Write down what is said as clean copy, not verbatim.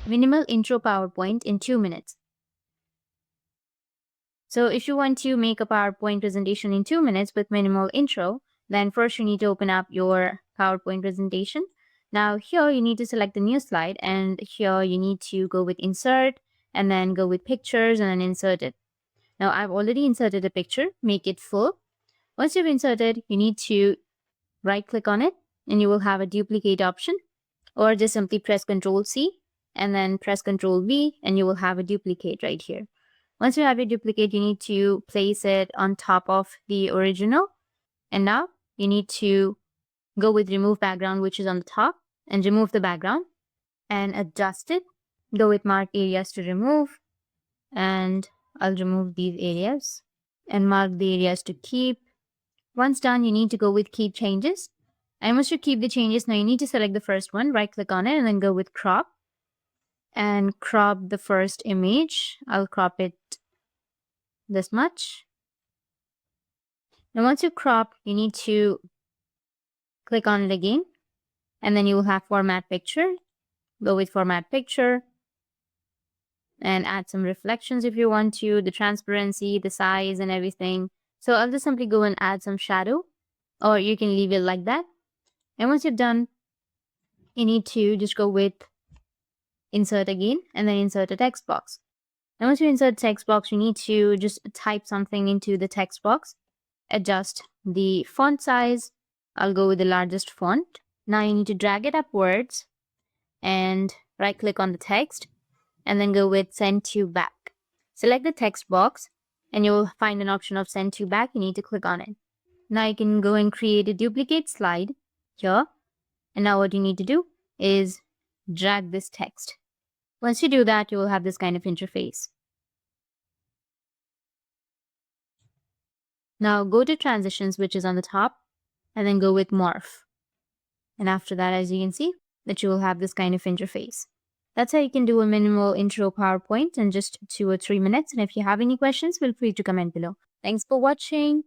Minimal intro PowerPoint in 2 minutes. So if you want to make a PowerPoint presentation in 2 minutes with minimal intro, then first you need to open up your PowerPoint presentation. Now here you need to select the new slide, and here you need to go with insert and then go with pictures and then insert it. Now I've already inserted a picture, make it full. Once you've inserted, you need to right click on it and you will have a duplicate option, or just simply press Ctrl C and then press Ctrl V and you will have a duplicate right here. Once you have your duplicate, you need to place it on top of the original. And now you need to go with remove background, which is on the top, and remove the background and adjust it. Go with mark areas to remove, and I'll remove these areas and mark the areas to keep. Once done, you need to go with keep changes. And once you keep the changes, now you need to select the first one, right click on it and then go with crop and crop the first image. I'll crop it this much. Now once you crop, you need to click on it again and then you will have format picture. Go with format picture and add some reflections if you want to, the transparency, the size and everything. So I'll just simply go and add some shadow, or you can leave it like that. And once you've done, you need to just go with insert again and then insert a text box. And once you insert text box, you need to just type something into the text box. Adjust the font size. I'll go with the largest font. Now you need to drag it upwards and right click on the text and then go with send to back. Select the text box and you will find an option of send to back. You need to click on it. Now you can go and create a duplicate slide here. And now what you need to do is drag this text. Once you do that, you will have this kind of interface. Now go to transitions, which is on the top, and then go with morph. And after that, as you can see, that you will have this kind of interface. That's how you can do a minimal intro PowerPoint in just 2 or 3 minutes. And if you have any questions, feel free to comment below. Thanks for watching.